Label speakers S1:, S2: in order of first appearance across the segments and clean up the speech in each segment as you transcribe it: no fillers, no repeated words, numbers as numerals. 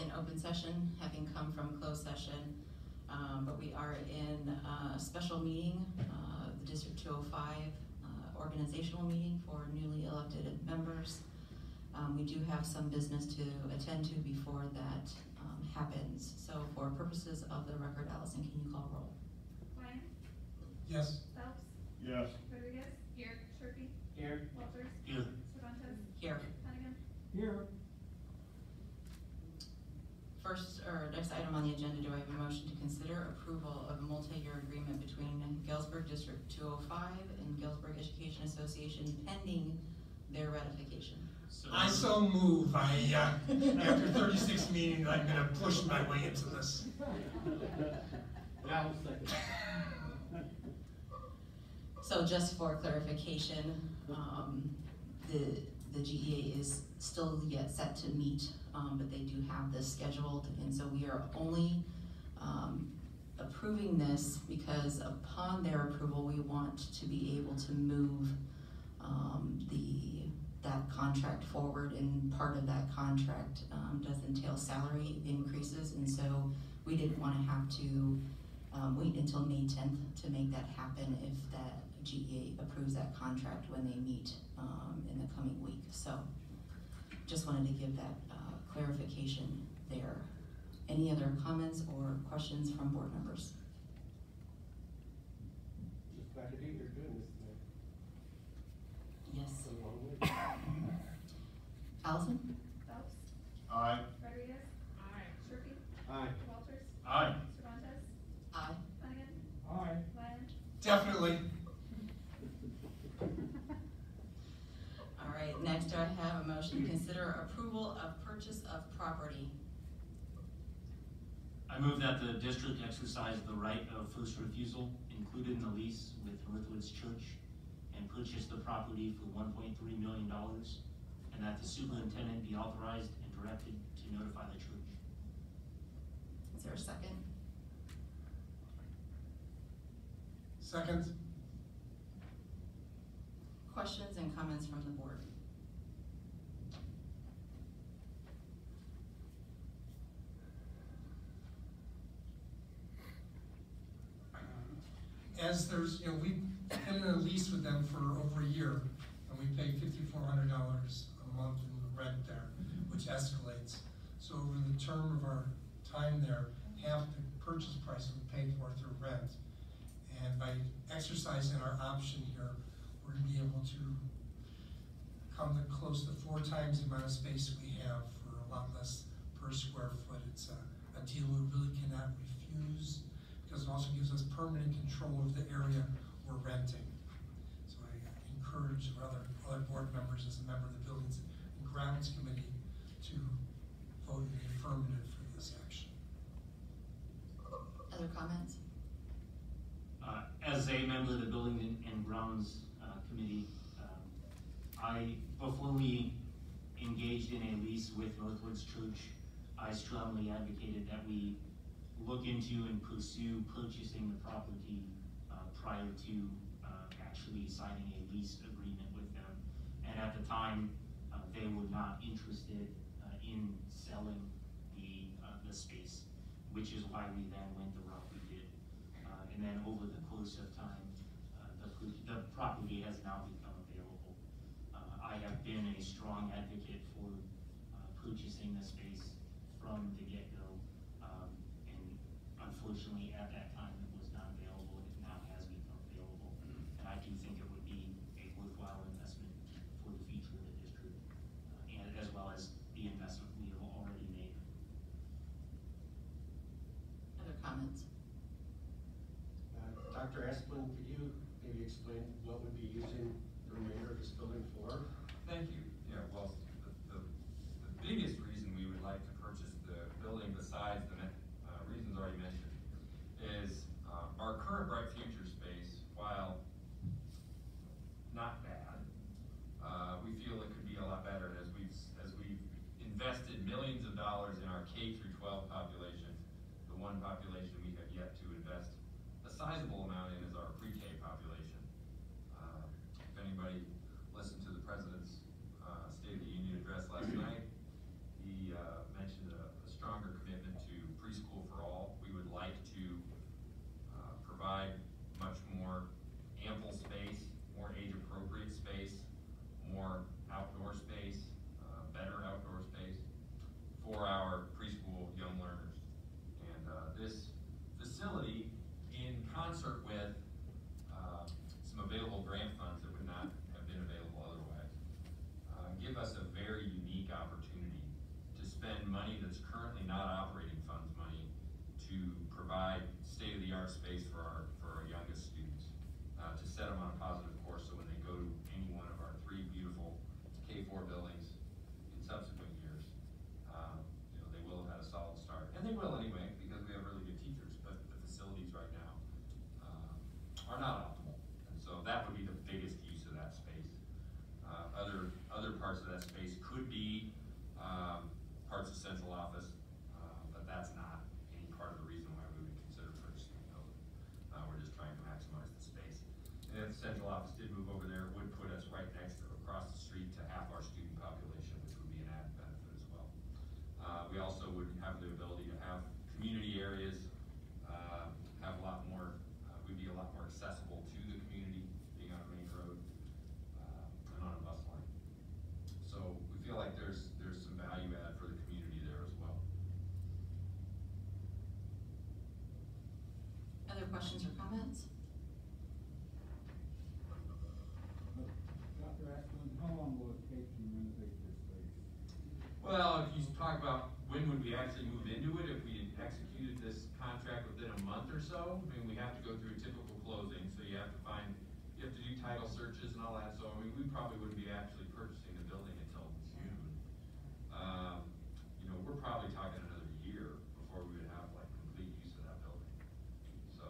S1: in open session, having come from closed session, but we are in a special meeting, the District 205 organizational meeting for newly elected members. We do have some business to attend to before that happens. So for purposes of the record, Allison, can you call roll?
S2: Ryan?
S3: Yes.
S2: Phelps?
S4: Yes.
S2: Rodriguez? Here. Sherpy?
S4: Here.
S2: Walters?
S4: Here.
S2: Cervantes?
S1: Here.
S2: Hannigan?
S3: Here.
S1: Next item on the agenda, do I have a motion to consider approval of a multi-year agreement between Galesburg District 205 and Galesburg Education Association pending their ratification?
S3: I so move. After 36 meetings, I'm going to push my way into this.
S4: Yeah.
S1: So just for clarification, the GEA is still yet set to meet, but they do have this scheduled, and so we are only approving this because upon their approval, we want to be able to move that contract forward, and part of that contract does entail salary increases, and so we didn't want to have to wait until May 10th to make that happen if that GEA approves that contract when they meet in the coming week. So just wanted to give that clarification there. Any other comments or questions from board members?
S4: Just glad to be here doing this today.
S1: Yes.
S4: It's a long way.
S1: Allison?
S2: Phelps?
S4: Aye.
S2: Rodriguez? Aye. Sherpy?
S4: Aye.
S2: Walters?
S4: Aye.
S2: Cervantes?
S1: Aye.
S2: Hannigan?
S4: Aye.
S2: Ryan?
S3: Definitely.
S1: All right, next do I have a motion to consider approval of purchase of property?
S5: I move that the district exercise the right of first refusal included in the lease with Northwoods Church and purchase the property for $1.3 million, and that the superintendent be authorized and directed to notify the church.
S1: Is there a second?
S3: Second.
S1: Questions and comments from the board?
S3: As there's, we've been in a lease with them for over a year, and we pay $5,400 a month in rent there, which escalates. So over the term of our time there, half the purchase price we pay for through rent. And by exercising our option here, we're going to be able to come close to 4 times the amount of space we have for a lot less per square foot. It's a deal we really cannot refuse, because it also gives us permanent control of the area we're renting. So I encourage other board members, as a member of the Buildings and Grounds Committee, to vote in the affirmative for this action.
S1: Other comments?
S5: As a member of the Building and Grounds Committee, before we engaged in a lease with Northwoods Church, I strongly advocated that we look into and pursue purchasing the property prior to actually signing a lease agreement with them. And at the time, they were not interested in selling the space, which is why we then went the route we did. And then over the course of time, the property has now become available. I have been a strong advocate for purchasing the space from the get-go, and unfortunately at that time it was not available. It now has become available, and I do think it would be a worthwhile investment for the future of the district, and as well as the investment we have already made.
S1: Other comments?
S4: Dr. Asklin, could you maybe explain what would be using the remainder of this building for?
S6: Thank you. Yeah, well, the biggest reason we would like to purchase the building, besides the reasons already mentioned, is our current Bright Future space, while not bad, we feel it could be a lot better. As we've invested millions of dollars in our K through 12 population, the one population we have yet to invest a sizable amount in is our pre-K population. If anybody listened to the President's State of the Union address last night, he mentioned a strong money that's currently not operating funds money to provide state-of-the-art space for our youngest students, to set them on a positive course, so when they go to any one of our 3 beautiful K-4 buildings in subsequent years, they will have had a solid start. And they will anyway, because we have really good teachers, but the facilities right now are not optimal. And so that would be the biggest use of that space. Other parts of that space could be parts of central office, but that's not any part of the reason why we would consider purchasing the building. We're just trying to maximize the space. And if the central office did move over there, it would put us right next to, across the street to half our student population, which would be an added benefit as well. We also would have the ability to have community areas, have a lot more, we'd be a lot more accessible to the community, being on a main road, and on a bus line. So we feel like there's some value add for the community there as well.
S1: Other questions or comments?
S7: Dr. Asklin, how long will it take to renovate this space?
S6: Well, if you talk about when would we actually move into it, if we executed this contract within a month or so, I mean, we have to go through a typical closing, so you have to do title searches and all that, so I mean, we probably wouldn't be actually purchasing the building until June. We're probably talking another year before we would have like complete use of that building. So,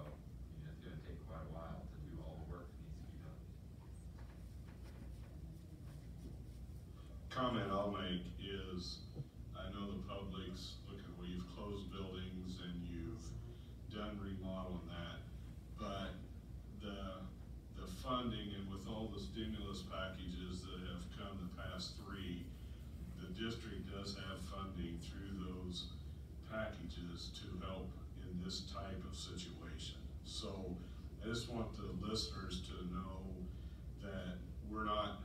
S6: it's gonna take quite a while to do all the work that needs to be done.
S8: Comment I'll make is, I know the public's looking, well, you've closed buildings and you've done remodel and that, but the funding, and with all the stimulus packages that have come the past 3, the district does have funding through those packages to help in this type of situation. So I just want the listeners to know that we're not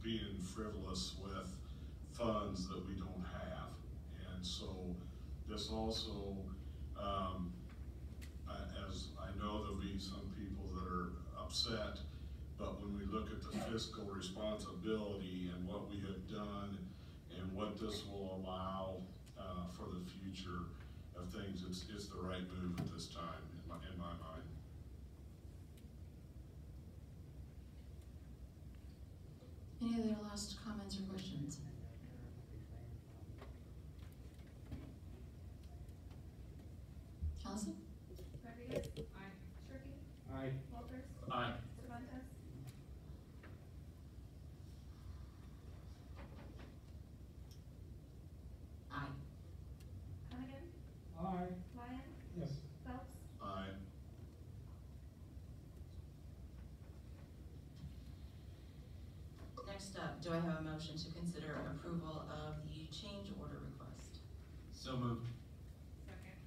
S8: being frivolous with funds that we don't have. And so this also, as I know there'll be some people that are upset, but when we look at the fiscal responsibility and what we have done and what this will allow for the future of things, it's the right move at this time in my mind.
S1: Any other last comments or questions? Allison?
S2: Rodriguez? Aye. Shirkey?
S7: Aye.
S2: Walters?
S5: Aye.
S2: Cervantes?
S1: Aye.
S2: Hannigan?
S7: Aye.
S2: Lyon?
S7: Yes.
S2: Phelps?
S8: Aye.
S1: Next up, do I have a motion to consider approval of the change order request?
S5: So moved.
S2: Second.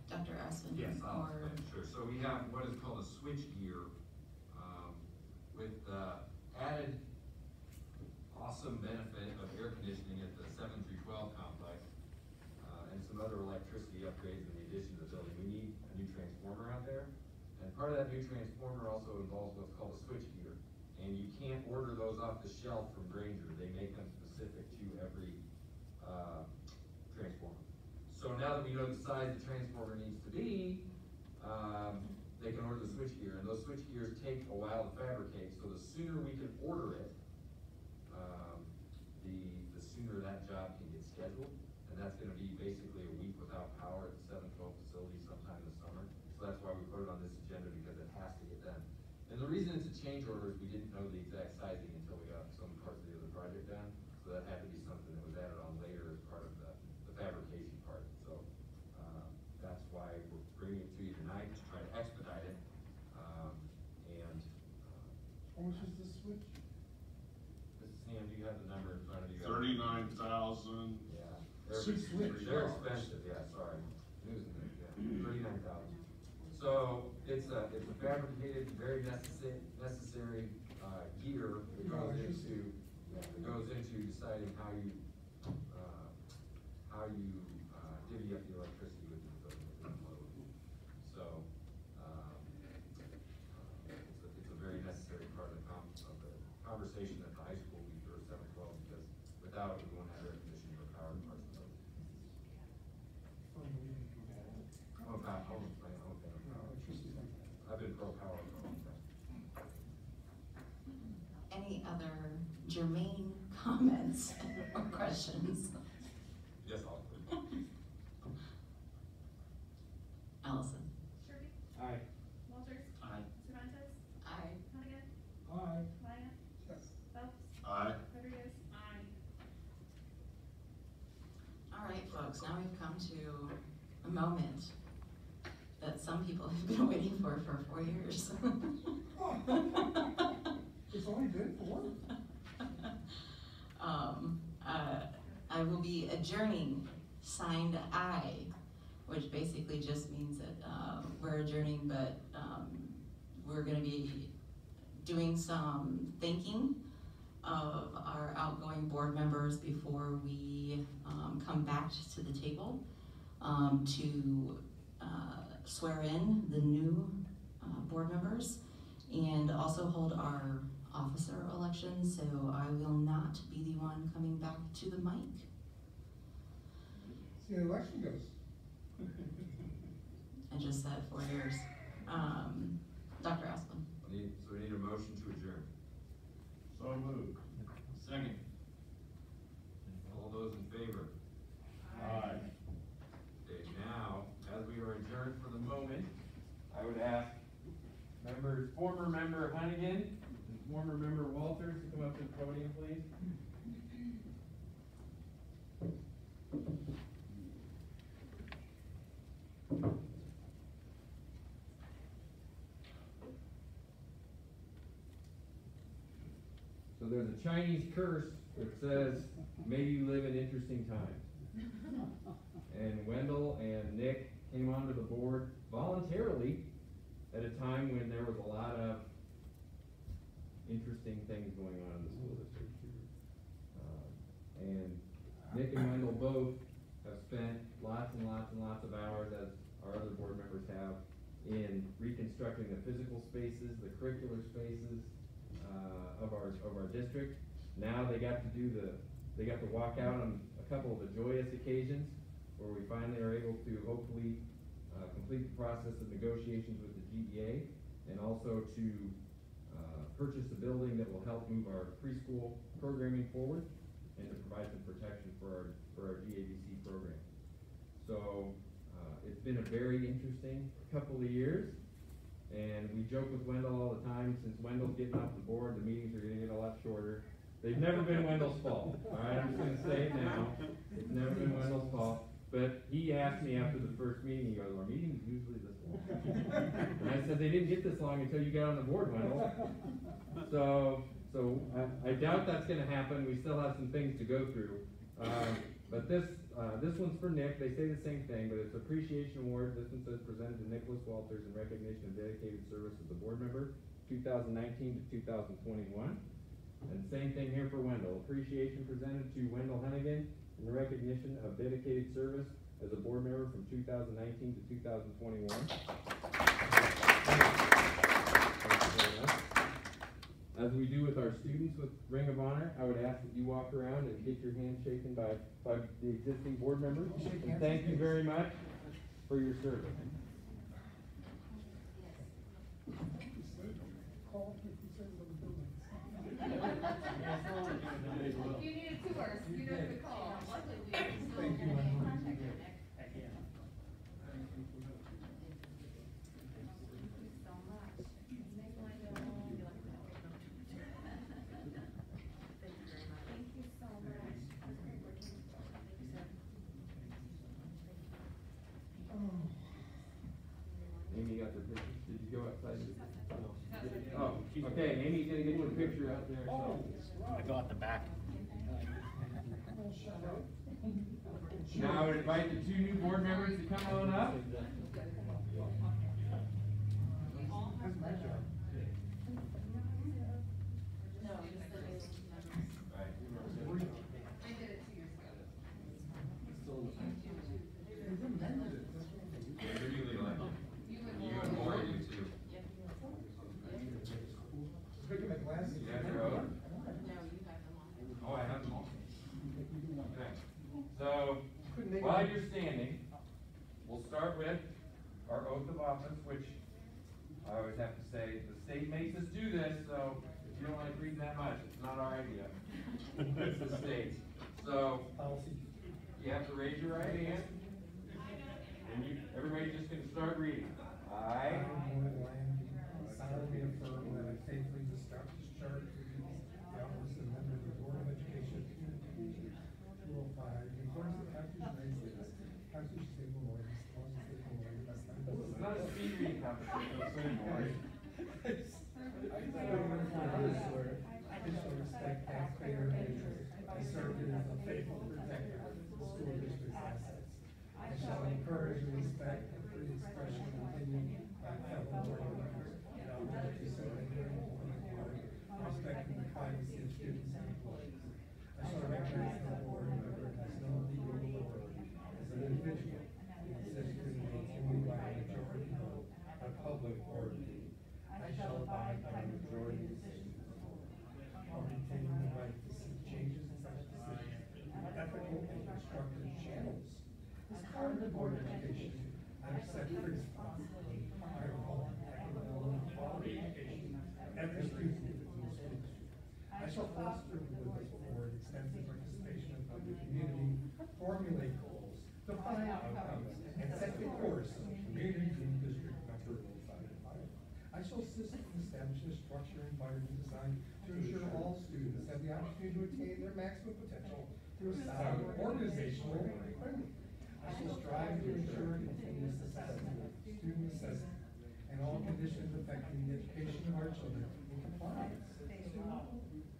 S1: Dr. Asklin?
S6: Yes, I'll
S1: or-
S6: explain, sure. So we have what is called a switch gear, with added awesome benefit of air conditioning at the 7 through 12 complex, and some other electricity upgrades in the addition to the building. We need a new transformer out there, and part of that new transformer also involves what's called a switch gear. And you can't order those off the shelf from Granger. They make them specific to every transformer. So now that we know the size the transformer needs to be, they can order the switch gear, and those switch gears take a while to fabricate. So the sooner we can order it, the sooner that job can get scheduled. And that's gonna be basically a week without power at the 712 facility sometime this summer. So that's why we put it on this agenda, because it has to get done. And the reason it's a change order is we didn't know the exact sizing until we got some parts of the other project done. So that had to be something that was added on later as part of the fabrication part. So, that's why we're bringing it to you tonight, to try to expedite it.
S7: How much is this switch?
S6: Mrs. Sam, do you have the number in front of you?
S8: 39,000.
S6: Yeah.
S7: Six switch.
S6: They're expensive, yeah, sorry. News and yeah, 39,000. So it's a fabricated, very necessary gear that goes into deciding how you divvy up the electricity within the building, within the load. So it's a very necessary part of the conversation at the high school we first
S1: germane comments or questions?
S6: Yes, I'll.
S1: Allison?
S2: Shirley?
S7: Aye.
S2: Walters?
S5: Aye.
S2: Surratt?
S1: Aye.
S2: Hannigan?
S7: Aye.
S2: Wyatt?
S3: Yes.
S2: Phelps?
S8: Aye.
S2: Rodriguez? Aye.
S1: All right, folks, now we've come to a moment that some people have been waiting for 4 years.
S7: It's only been 4?
S1: I will be adjourning, signed I, which basically just means that we're adjourning, but we're gonna be doing some thinking of our outgoing board members before we come back to the table to swear in the new board members and also hold our officer elections, so I will not be the one coming back to the mic.
S7: See how the election goes.
S1: I just said 4 years. Dr. Asklin?
S6: So we need a motion to adjourn.
S8: So moved.
S5: Second.
S6: All those in favor?
S8: Aye.
S6: Okay, now, as we are adjourned for the moment, I would ask former member Hannigan and former member Walters to come up to the podium, please. So there's a Chinese curse that says, may you live in interesting times. And Wendell and Nick came onto the board voluntarily at a time when there was a lot of interesting things going on in the school district. And Nick and Wendell both have spent lots and lots and lots of hours, as our other board members have, in reconstructing the physical spaces, the curricular spaces of our district. Now they got to walk out on a couple of the joyous occasions where we finally are able to hopefully complete the process of negotiations with the GEA, and also to purchase a building that will help move our preschool programming forward and to provide some protection for our GABC program. So it's been a very interesting couple of years, and we joke with Wendell all the time, since Wendell's getting off the board, the meetings are gonna get a lot shorter. They've never been Wendell's fault, all right? I'm just gonna say it now. It's never been Wendell's fault. But he asked me after the first meeting, he goes, our meeting's usually this long. And I said, they didn't get this long until you got on the board, Wendell. So I doubt that's gonna happen. We still have some things to go through. But this one's for Nick. They say the same thing, but it's appreciation award. This one says presented to Nicholas Walters in recognition of dedicated service as a board member, 2019 to 2021. And same thing here for Wendell. Appreciation presented to Wendell Hannigan in recognition of dedicated service as a board member from 2019 to 2021. As we do with our students with Ring of Honor, I would ask that you walk around and get your hand shaken by the existing board members. And thank you very much for your service.
S2: If you needed tours, you know who to call.
S7: Thank you.
S6: Amy got the picture. Did you go outside? Oh, okay, Amy's gonna get you a picture out there, so.
S9: I go out the back.
S6: Now I would invite the two new board members to come on up.
S2: I did it 2 years ago.
S6: You're newly elected. You and Lori do too.
S7: Look at my glasses.
S6: You have your own? Oh, I have them all. Okay. So, while you're standing, we'll start with our oath of office, which I always have to say, That's the state. So,
S7: Policy.
S6: you have to raise your right hand, and everybody's just gonna start reading. I,
S7: Solemnly affirm that I faithfully discharge the office of member of the Board of Education, 205, in accordance with the Constitution of the United States, Constitution of the State of Illinois, Constitution of the State of Illinois,
S6: it's not a speed reading competition, so say more.
S7: I shall respect taxpayer interests. I serve as a faithful protector of the school district's assets. I shall encourage and respect the free expression of opinion by fellow board members, and I'll work to serve the hearing of the board, respecting the privacy of students and employees. I shall recognize that the board member has no legal authority as an individual, and decision is made only by a majority vote of public board meeting. I shall abide by the majority decision of the board. I'll retain the right to seek changes in such decisions through ethical and constructive channels. As part of the Board of Education, I have set for responsibility I will equitable and quality education of every student in the school district. I shall foster with this board extensive participation of the community, formulate goals, define outcomes, and set the course of the community in district number 5. I shall assist in establishing a structure and environment designed to ensure all students have the opportunity to attain their maximum potential through a sound organizational environment. I shall strive to ensure continuous assessment of student assessment and all conditions affecting the education of our children in compliance.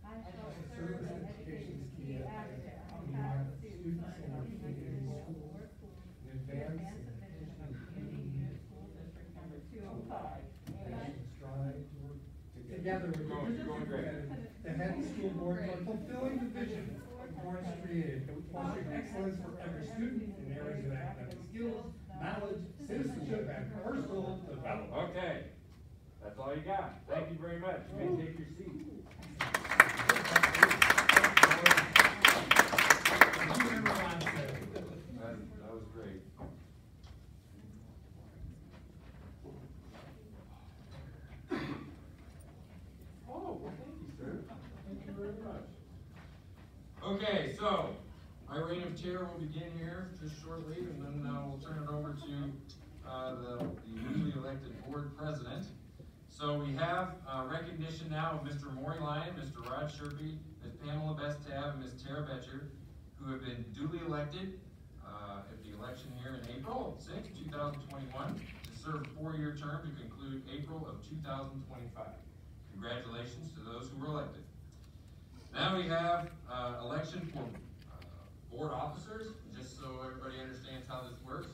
S7: I shall serve as education's key advocate on behalf of students in our community schools in advance and community school district number 205. I shall strive to work together with the head of the school board on fulfilling the vision the board has created, fostering excellence for every student in areas of academic skills, knowledge, citizenship, and personal development.
S6: Okay, that's all you got. Thank you very much. You may take your seat. That was great. Oh, well, thank you, sir. Thank you very much. Okay, so my reign of terror will begin here just shortly, and then we'll turn it over to the newly elected board president. So we have recognition now of Mr. Maury Lyon, Mr. Rod Sherpy, Ms. Pamela Bestab, and Ms. Tara Betcher, who have been duly elected at the election here in April 6, 2021, to serve a 4-year term to conclude April of 2025. Congratulations to those who were elected. Now we have election for board officers. Just so everybody understands how this works,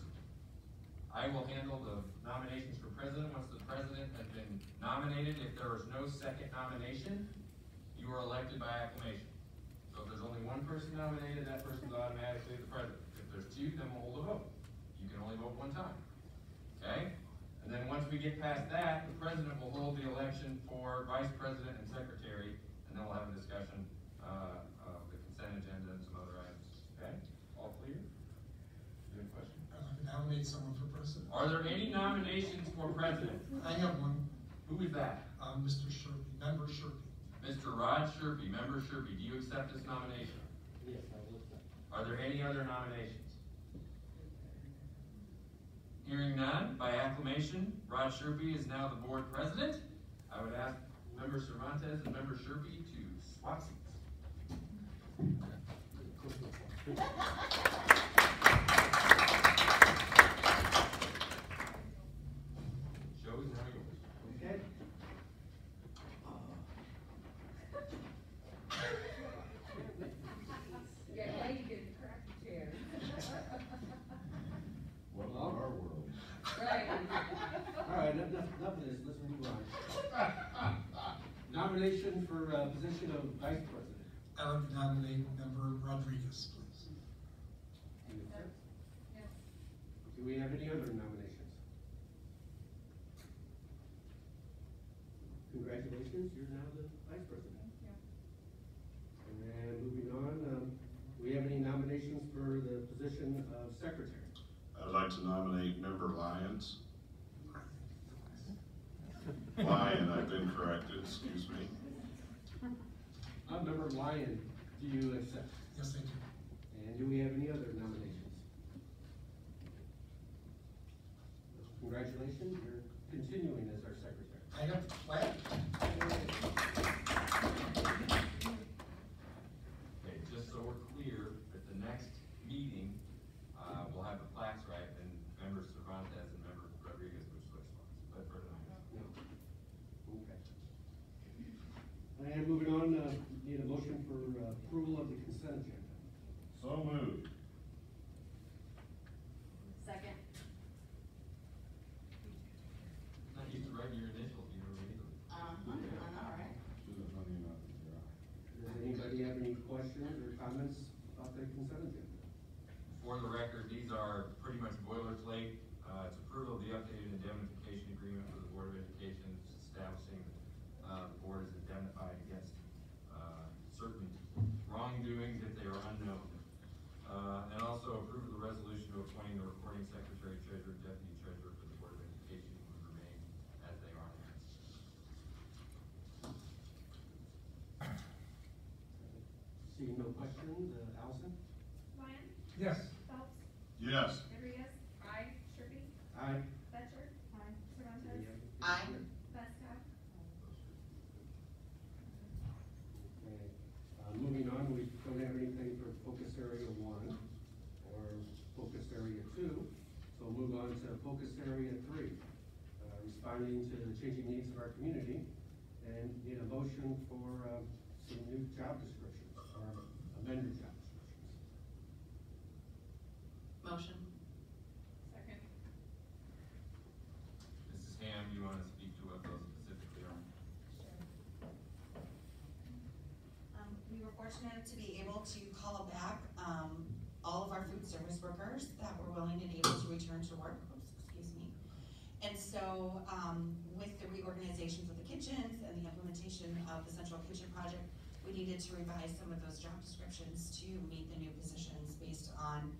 S6: I will handle the nominations for president. Once the president has been nominated, if there is no second nomination, you are elected by acclamation. So if there's only one person nominated, that person's automatically the president. If there's two, then we'll hold a vote. You can only vote one time. Okay? And then once we get past that, the president will hold the election for vice president and secretary, and then we'll have a discussion of the consent agenda and some other items. Okay? All clear? Any questions?
S3: I'd like to nominate someone for president.
S6: Are there any nominations for president?
S3: I have one,
S6: Who is that?
S3: Mr. Sherpy, member Sherpy.
S6: Mr. Rod Sherpy, member Sherpy. Do you accept this nomination?
S4: Yes, I will accept.
S6: Are there any other nominations? Hearing none, by acclamation, Rod Sherpy is now the board president. I would ask member Cervantes and member Sherpy to swap seats. Show is now yours.
S4: Okay.
S2: Yeah, now you get to crack the chair.
S4: Well, our world.
S2: Right.
S4: All right, enough of this, let's move on. Nomination for position of vice president.
S3: I'd like to nominate member Rodriguez, please.
S4: Do we have any other nominations? Congratulations, you're now the vice president. And moving on, do we have any nominations for the position of secretary?
S8: I'd like to nominate member Lyons. Lyon, I've been corrected, excuse me.
S4: Member Lyon, do Do you accept?
S3: Yes, I do.
S4: And do we have any other nominations? Congratulations, you're continuing as our secretary.
S3: I have the flag.
S6: Okay, just so we're clear, at the next meeting, we'll have the plaques right, and member Cervantes and member Rodriguez will switch spots, but for tonight.
S4: No. Okay. And moving on, need a motion for approval of the consent agenda.
S8: So moved.
S2: Second.
S6: Not used to writing your initials, you know, legally.
S2: I know, right?
S4: Does anybody have any questions or comments about the consent agenda?
S6: For the record, these are pretty much boilerplate. It's approval of the updated indemnification agreement with the Board of Education, establishing the board is indemnified against certain wrongdoings if they are unknown. And also approve of the resolution to appointing the recording secretary, treasurer, deputy treasurer for the Board of Education who would remain as they are now.
S4: Seeing no questions, Allison?
S2: Lyon?
S3: Yes.
S2: Phelps?
S8: Yes.
S2: Rodriguez? Aye. Sharpie?
S4: Aye.
S2: Fletcher? Aye. Cervantes?
S1: Aye.
S2: Prescott?
S4: Okay, moving on, we don't have anything for focus area 1 or focus area 2, so we'll move on to focus area 3. Responding to the changing needs of our community, and need a motion for some new job descriptions, or amended job descriptions.
S1: Motion.
S2: Second.
S6: Mrs. Ham, you want to speak to what those specifically are?
S9: We were fortunate to be able to call back, all of our food service workers that were willing and able to return to work, excuse me. And so, with the reorganizations of the kitchens and the implementation of the central kitchen project, we needed to revise some of those job descriptions to meet the new positions based on,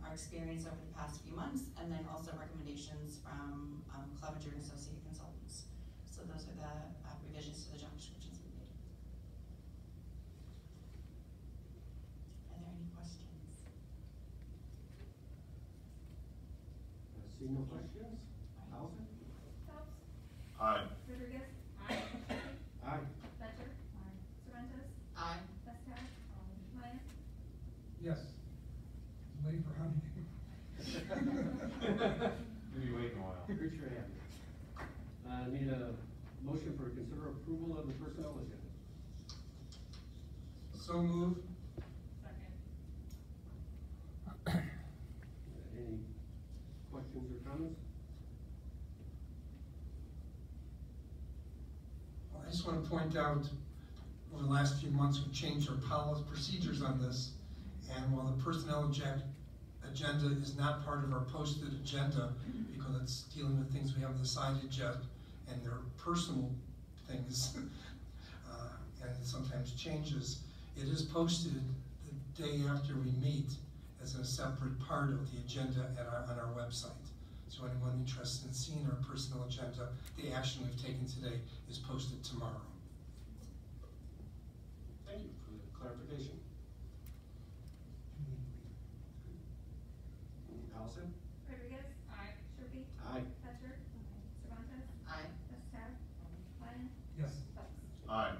S9: our experience over the past few months, and then also recommendations from, Adjourn Associate Consultants. So those are the revisions to the job descriptions we made. Are there any questions?
S4: Seeing no questions, Allison?
S2: Phelps?
S8: Aye.
S2: Rodriguez? Aye. Sharpie?
S4: Aye.
S2: Fletcher? Aye. Cervantes?
S1: Aye.
S2: Prescott? Lyon?
S3: Yes. Waiting for how many?
S6: We'll be waiting a while.
S4: Raise your hand. Need a motion for consider approval of the personnel agenda.
S3: So moved.
S2: Second.
S4: Any questions or comments?
S3: Well, I just want to point out, over the last few months, we've changed our policy procedures on this. And while the personnel agenda is not part of our posted agenda, because it's dealing with things we haven't decided yet, and they're personal things, and it sometimes changes, it is posted the day after we meet as a separate part of the agenda on our website. So anyone interested in seeing our personnel agenda, the action we've taken today is posted tomorrow.
S4: Thank you for the clarification. Allison?
S2: Rodriguez? Aye. Sharpie?
S4: Aye.
S2: Fletcher? Cervantes?
S1: Aye.
S2: Prescott? Lyon?
S3: Yes.
S2: Phelps?
S8: Aye.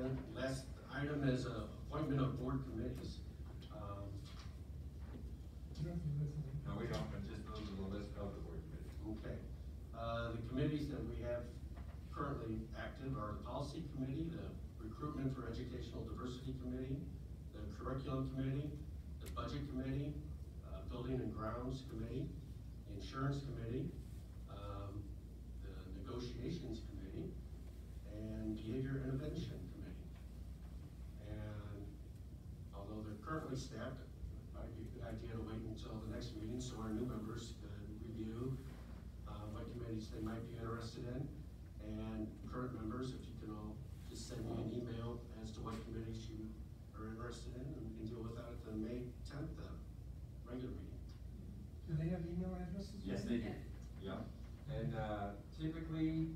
S4: And last item is appointment of board committees.
S6: No, we don't, but just those are the list of the board committees.
S4: Okay. The committees that we have currently active are the policy committee, the recruitment for educational diversity committee, the curriculum committee, the budget committee, building and grounds committee, the insurance committee, the negotiations committee, and behavior intervention committee. And although they're currently staffed, it might be a good idea to wait until the next meeting so our new members can review what committees they might be interested in. And current members, if you can all just send me an email as to what committees you are interested in, and we can deal with that at the May 10th regular meeting.
S3: Do they have email addresses?
S6: Yes, they do. Yeah, and typically,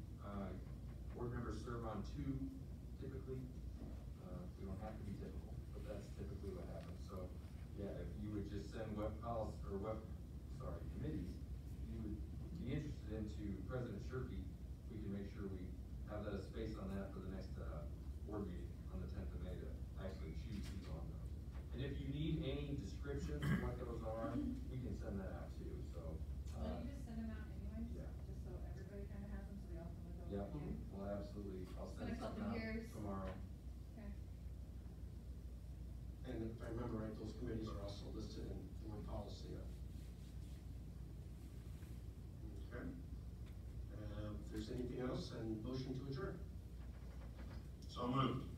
S6: board members serve on two, typically. We send committees you would be interested into President Shirky, we can make sure we have that space on that for the next, board meeting on the 10th of May to actually choose who's on those. And if you need any descriptions of what those are, we can send that out too, so.
S2: Will you just send them out anyways?
S6: Yeah.
S2: Just so everybody kind of has them, so we all can look over
S6: Yeah,
S2: again?
S6: well, absolutely, I'll
S2: It's
S6: send
S2: been a couple
S6: something out
S2: years.
S6: tomorrow.
S2: Okay.
S4: And if I remember right, those committees are also listed in board policy. Okay. If there's anything else, then motion to adjourn.
S8: So moved.